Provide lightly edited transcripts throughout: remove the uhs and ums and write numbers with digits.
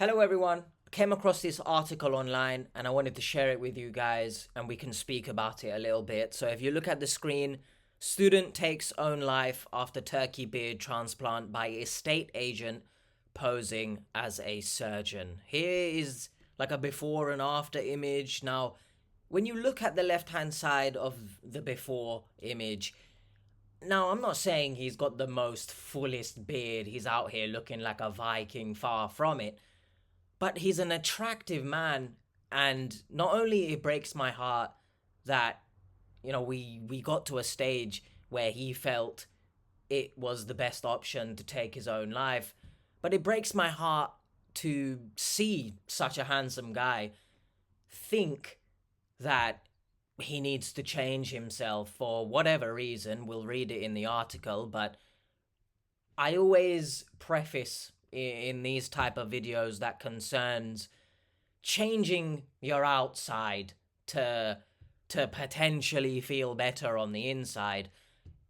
Hello, everyone. I came across this article online and I wanted to share it with you guys and we can speak about it a little bit. So, if you look at the screen, student takes own life after turkey beard transplant by estate agent posing as a surgeon. Here is like a before and after image. Now, when you look at the left hand side of the before image, now I'm not saying he's got the most fullest beard, he's out here looking like a Viking, far from it, but he's an attractive man. And not only it breaks my heart that we got to a stage where he felt it was the best option to take his own life, but it breaks my heart to see such a handsome guy think that he needs to change himself for whatever reason. We'll read it in the article, but I always preface in these type of videos that concerns changing your outside to potentially feel better on the inside.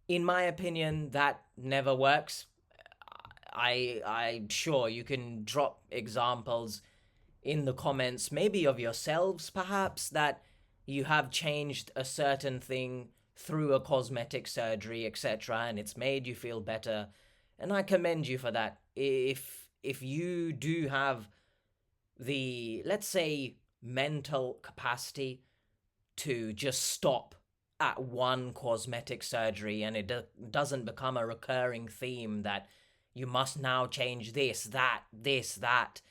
In my opinion, that never works. I'm sure you can drop examples in the comments, maybe of yourselves perhaps, that you have changed a certain thing through a cosmetic surgery, etc., and it's made you feel better, and I commend you for that. If you do have the, let's say, mental capacity to just stop at one cosmetic surgery and it doesn't become a recurring theme that you must now change this, that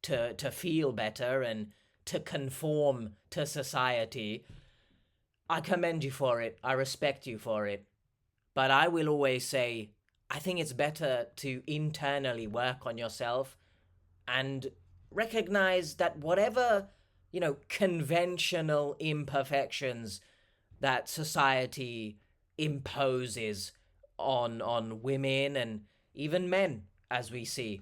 to feel better and to conform to society, I commend you for it. I respect you for it. But I will always say, I think it's better to internally work on yourself and recognize that whatever, conventional imperfections that society imposes on women and even men, as we see,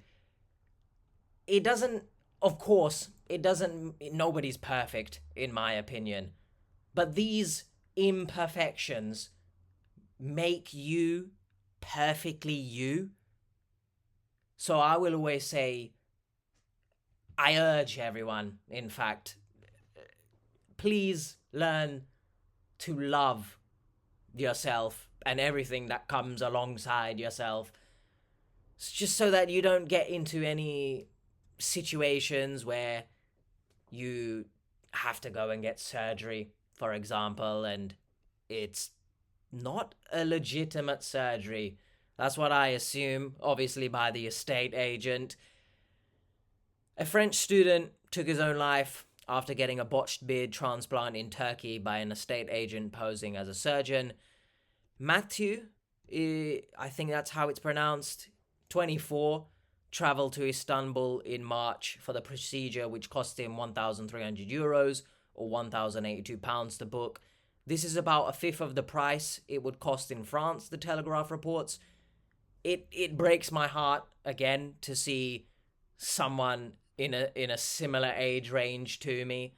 it doesn't, of course, it doesn't, nobody's perfect, in my opinion. But these imperfections make you perfectly you. So I will always say, I urge everyone, in fact, please learn to love yourself and everything that comes alongside yourself. It's just so that you don't get into any situations where you have to go and get surgery, for example, and it's not a legitimate surgery. That's what I assume, obviously, by the estate agent. A French student took his own life after getting a botched beard transplant in Turkey by an estate agent posing as a surgeon. Mathieu, I think that's how it's pronounced, 24, travelled to Istanbul in March for the procedure, which cost him €1,300 or £1,082 to book. This is about a fifth of the price it would cost in France, the Telegraph reports. It breaks my heart again to see someone in a similar age range to me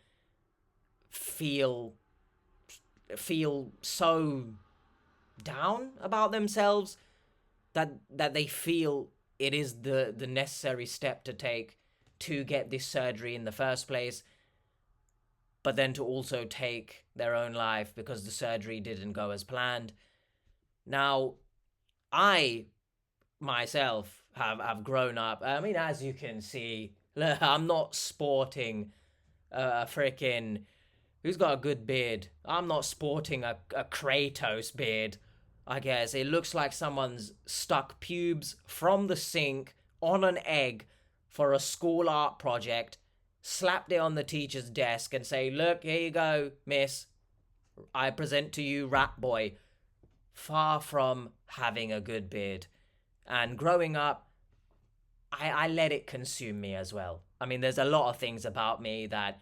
feel so down about themselves that they feel it is the necessary step to take to get this surgery in the first place, but then to also take their own life because the surgery didn't go as planned. Now, I myself have grown up. I mean, as you can see, I'm not sporting a freaking, who's got a good beard? I'm not sporting a Kratos beard, I guess. It looks like someone's stuck pubes from the sink on an egg for a school art project, slapped it on the teacher's desk and say, look, here you go, miss. I present to you Rat Boy. Far from having a good beard. And growing up, I let it consume me as well. I mean, there's a lot of things about me that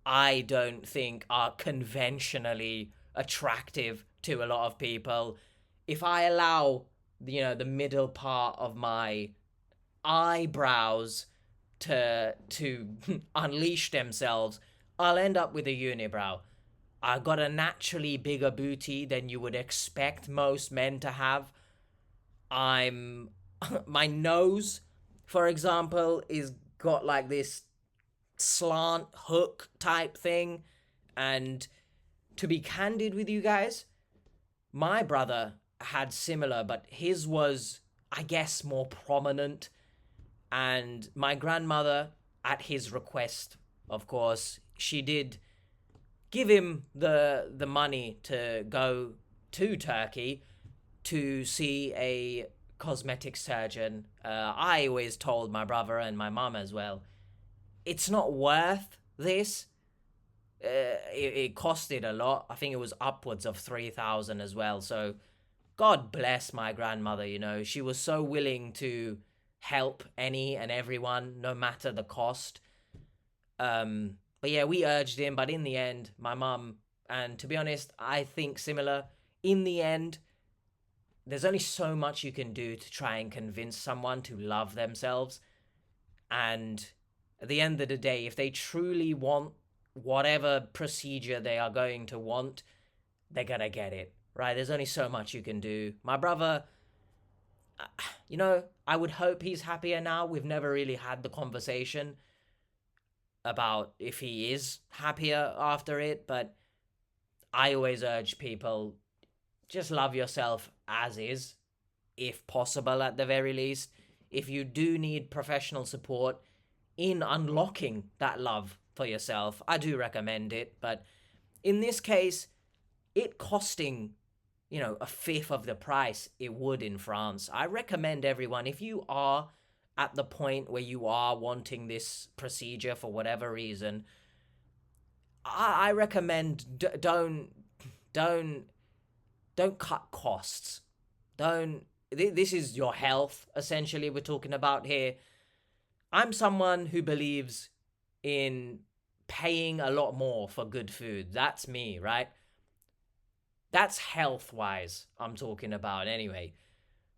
I don't think are conventionally attractive to a lot of people. If I allow, the middle part of my eyebrows to unleash themselves, I'll end up with a unibrow. I got a naturally bigger booty than you would expect most men to have. My nose, for example, is got like this slant hook type thing. And to be candid with you guys, my brother had similar, but his was, I guess, more prominent. And my grandmother, at his request, of course, she did give him the money to go to Turkey to see a cosmetic surgeon. I always told my brother and my mum as well, it's not worth this. It costed a lot. I think it was upwards of 3,000 as well. So God bless my grandmother, you know. She was so willing to help any and everyone, no matter the cost. But yeah, we urged him, but in the end, my mum, and to be honest, I think similar, in the end, there's only so much you can do to try and convince someone to love themselves. And at the end of the day, if they truly want whatever procedure they are going to want, they're gonna get it, right? There's only so much you can do. My brother, you know, I would hope he's happier now. We've never really had the conversation about if he is happier after it, but I always urge people, just love yourself as is, if possible, at the very least. If you do need professional support in unlocking that love for yourself, I do recommend it. But in this case, it costing, you know, a fifth of the price it would in France. I recommend everyone, if you are at the point where you are wanting this procedure for whatever reason, I recommend don't cut costs. This is your health, essentially, we're talking about here. I'm someone who believes in paying a lot more for good food. That's me, right? That's health-wise I'm talking about anyway.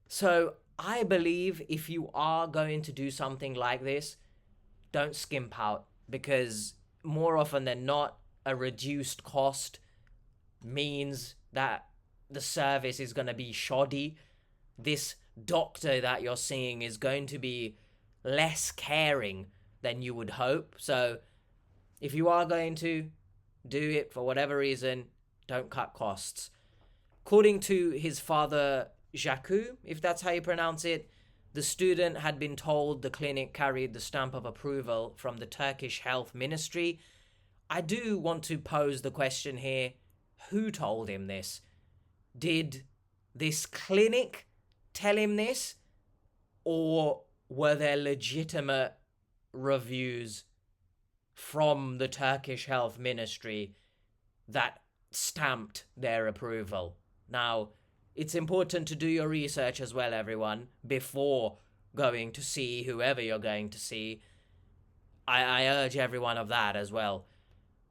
So I believe if you are going to do something like this, don't skimp out, because more often than not, a reduced cost means that the service is going to be shoddy. This doctor that you're seeing is going to be less caring than you would hope. So if you are going to do it for whatever reason, don't cut costs. According to his father, Jacques, if that's how you pronounce it, the student had been told the clinic carried the stamp of approval from the Turkish Health Ministry. I do want to pose the question here, who told him this? Did this clinic tell him this? Or were there legitimate reviews from the Turkish Health Ministry that stamped their approval? Now, it's important to do your research as well, everyone, before going to see whoever you're going to see. I urge everyone of that as well.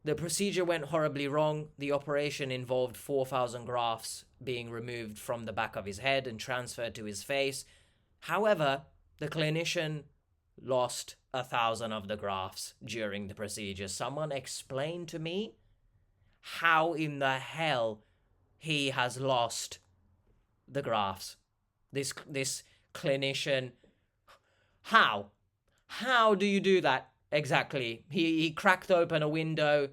The procedure went horribly wrong. The operation involved 4,000 grafts being removed from the back of his head and transferred to his face. However, the clinician lost 1,000 of the grafts during the procedure. Someone explain to me how in the hell he has lost the grafts. This clinician, how do you do that exactly? He cracked open a window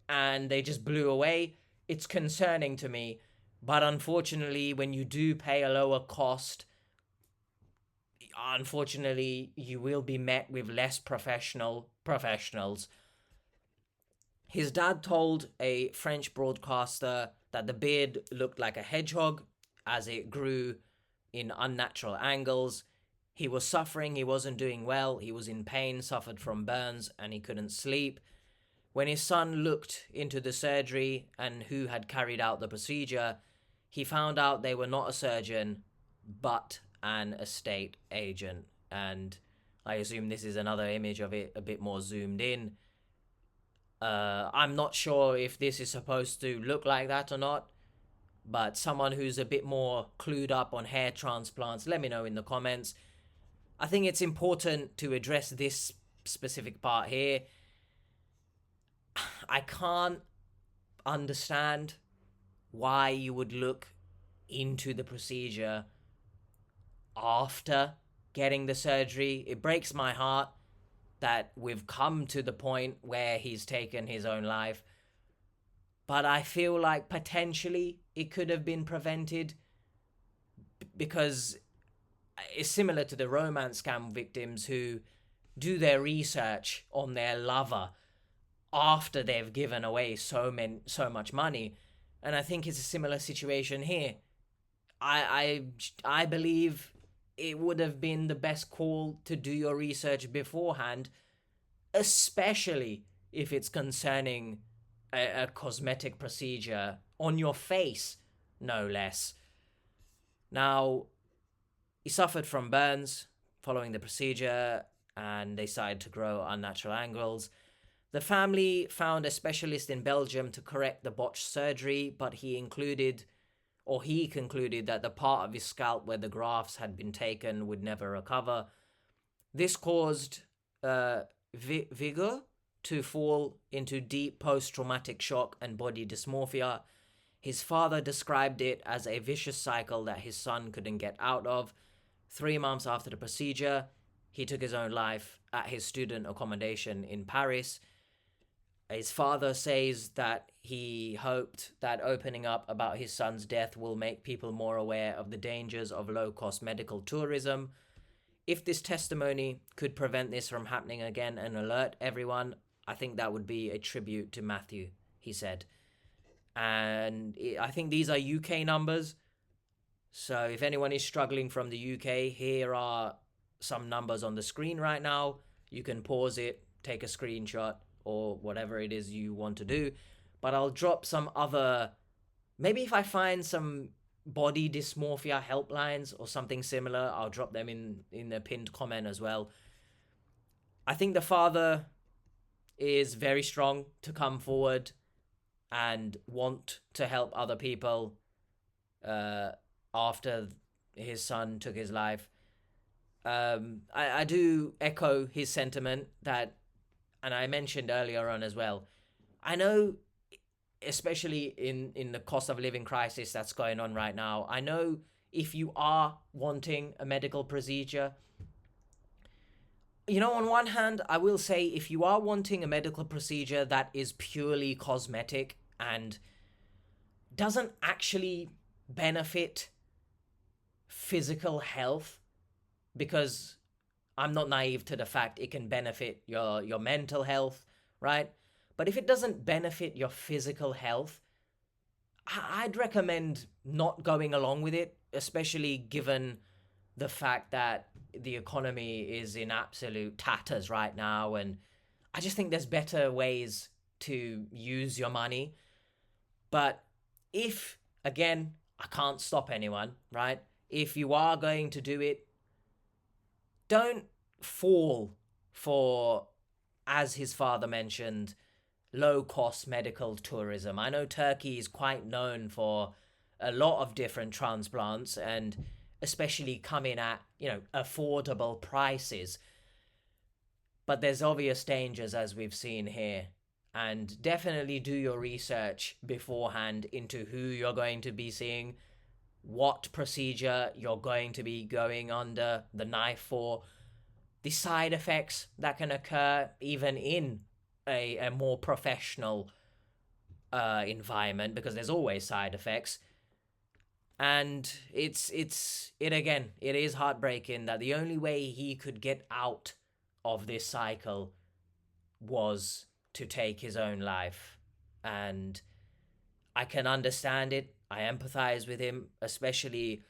and they just blew away. It's concerning to me, but unfortunately, when you do pay a lower cost, unfortunately you will be met with less professionals. His dad told a French broadcaster that the beard looked like a hedgehog as it grew in unnatural angles. He was suffering, he wasn't doing well, he was in pain, suffered from burns, and he couldn't sleep. When his son looked into the surgery and who had carried out the procedure, he found out they were not a surgeon, but an estate agent. And I assume this is another image of it, a bit more zoomed in. I'm not sure if this is supposed to look like that or not, but someone who's a bit more clued up on hair transplants, let me know in the comments. I think it's important to address this specific part here. I can't understand why you would look into the procedure after getting the surgery. It breaks my heart that we've come to the point where he's taken his own life. But I feel like potentially it could have been prevented, because it's similar to the romance scam victims who do their research on their lover after they've given away so much money. And I think it's a similar situation here. I believe it would have been the best call to do your research beforehand, especially if it's concerning a cosmetic procedure on your face, no less. Now, he suffered from burns following the procedure, and they started to grow unnatural angles. The family found a specialist in Belgium to correct the botched surgery, but he concluded that the part of his scalp where the grafts had been taken would never recover. This caused Vigier to fall into deep post-traumatic shock and body dysmorphia. His father described it as a vicious cycle that his son couldn't get out of. 3 months after the procedure, he took his own life at his student accommodation in Paris. His father says that he hoped that opening up about his son's death will make people more aware of the dangers of low-cost medical tourism. If this testimony could prevent this from happening again and alert everyone, I think that would be a tribute to Matthew, he said. And I think these are UK numbers. So if anyone is struggling from the UK, here are some numbers on the screen right now. You can pause it, take a screenshot, or whatever it is you want to do. But I'll drop some other, maybe if I find some body dysmorphia helplines or something similar, I'll drop them in the pinned comment as well. I think the father is very strong to come forward and want to help other people after his son took his life. I do echo his sentiment that, and I mentioned earlier on as well, I know, especially in the cost of living crisis that's going on right now, I know if you are wanting a medical procedure, on one hand, I will say if you are wanting a medical procedure that is purely cosmetic and doesn't actually benefit physical health, because I'm not naive to the fact it can benefit your mental health, right? But if it doesn't benefit your physical health, I'd recommend not going along with it, especially given the fact that the economy is in absolute tatters right now. And I just think there's better ways to use your money. But if, again, I can't stop anyone, right? If you are going to do it, don't fall for, as his father mentioned, low-cost medical tourism. I know Turkey is quite known for a lot of different transplants, and especially coming at, affordable prices. But there's obvious dangers, as we've seen here. And definitely do your research beforehand into who you're going to be seeing, what procedure you're going to be going under the knife for, the side effects that can occur even in a more professional environment, because there's always side effects. And it is heartbreaking that the only way he could get out of this cycle was to take his own life. And I can understand it. I empathize with him, especially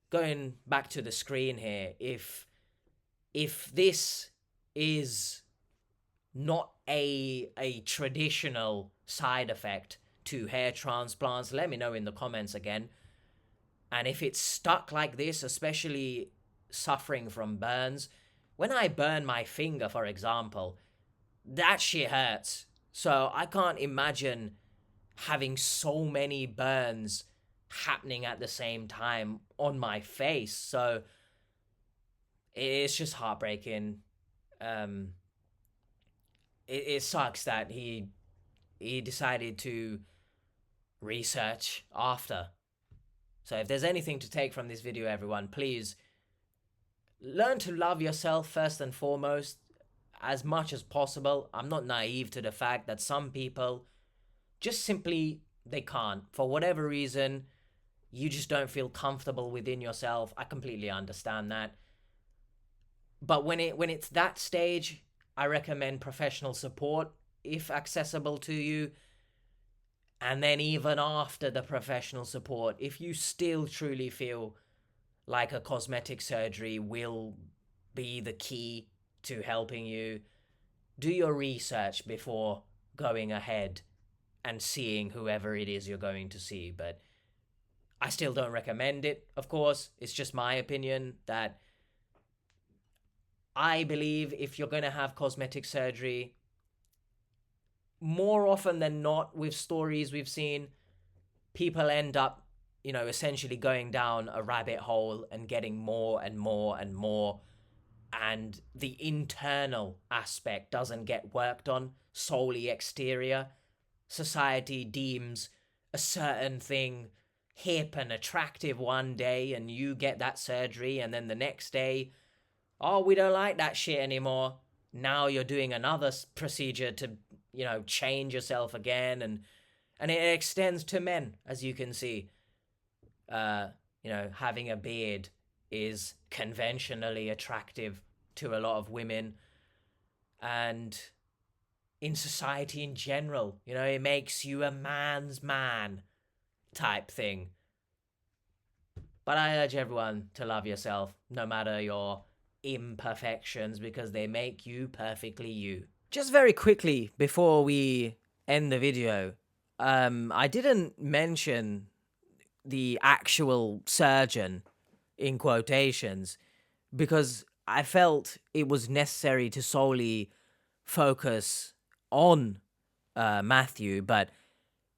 going back to the screen here. If this is not a traditional side effect to hair transplants, let me know in the comments again. And if it's stuck like this, especially suffering from burns, when I burn my finger, for example, that shit hurts. So I can't imagine having so many burns happening at the same time on my face. So it's just heartbreaking. It sucks that he decided to research after. So if there's anything to take from this video, everyone, please learn to love yourself first and foremost. as much as possible, I'm not naive to the fact that some people just simply, they can't. For whatever reason, you just don't feel comfortable within yourself. I completely understand that. But when it's that stage, I recommend professional support if accessible to you. And then even after the professional support, if you still truly feel like a cosmetic surgery will be the key to helping you, do your research before going ahead and seeing whoever it is you're going to see. But I still don't recommend it, of course. It's just my opinion that I believe if you're going to have cosmetic surgery, more often than not, with stories we've seen, people end up, essentially going down a rabbit hole and getting more and more and more. And the internal aspect doesn't get worked on, solely exterior. Society deems a certain thing hip and attractive one day, and you get that surgery, and then the next day, oh, we don't like that shit anymore. Now you're doing another procedure to, change yourself again, and it extends to men, as you can see. Having a beard is conventionally attractive to a lot of women, and in society in general, it makes you a man's man type thing. But I urge everyone to love yourself, no matter your imperfections, because they make you perfectly you. Just very quickly before we end the video, I didn't mention the actual surgeon in quotations because I felt it was necessary to solely focus on Mathieu, but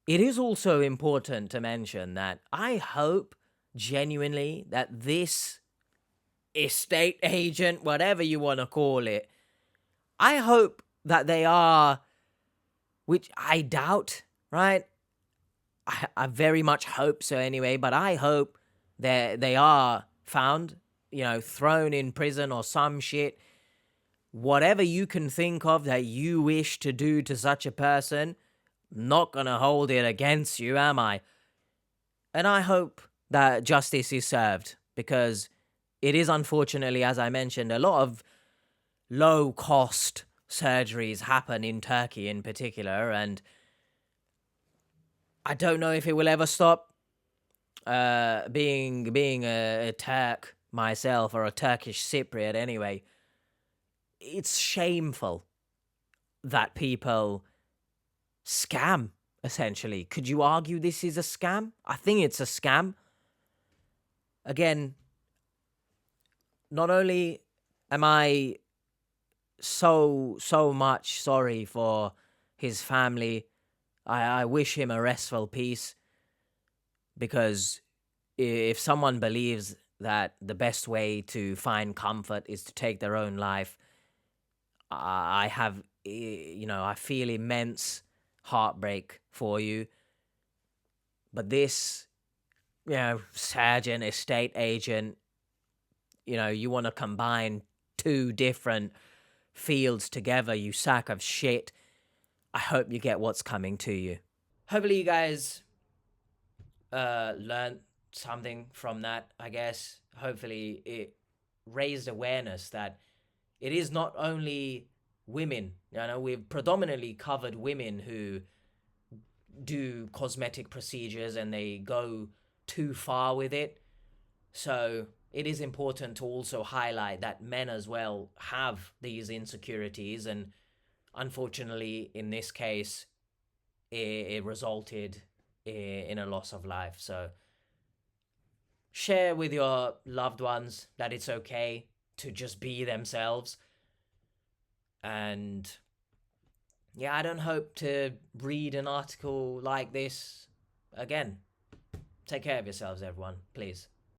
it is also important to mention that I hope genuinely that this estate agent, whatever you want to call it, I hope that they are, which I doubt, right? I very much hope so anyway, but I hope that they are found, thrown in prison or some shit. Whatever you can think of that you wish to do to such a person, not gonna hold it against you, am I? And I hope that justice is served, because it is unfortunately, as I mentioned, a lot of low-cost surgeries happen in Turkey in particular, and I don't know if it will ever stop. Being a Turk myself, or a Turkish Cypriot anyway, it's shameful that people scam, essentially. Could you argue this is a scam? I think it's a scam. Again, not only am I so much sorry for his family, I wish him a restful peace, because if someone believes that the best way to find comfort is to take their own life, I feel immense heartbreak for you. But this, surgeon, estate agent, you want to combine two different fields together, you sack of shit. I hope you get what's coming to you. Hopefully you guys learned something from that, I guess. Hopefully it raised awareness that it is not only women. We've predominantly covered women who do cosmetic procedures and they go too far with it. So it is important to also highlight that men as well have these insecurities, and unfortunately in this case it resulted in a loss of life. So share with your loved ones that it's okay to just be themselves. And yeah, I don't hope to read an article like this again. Take care of yourselves, everyone, please.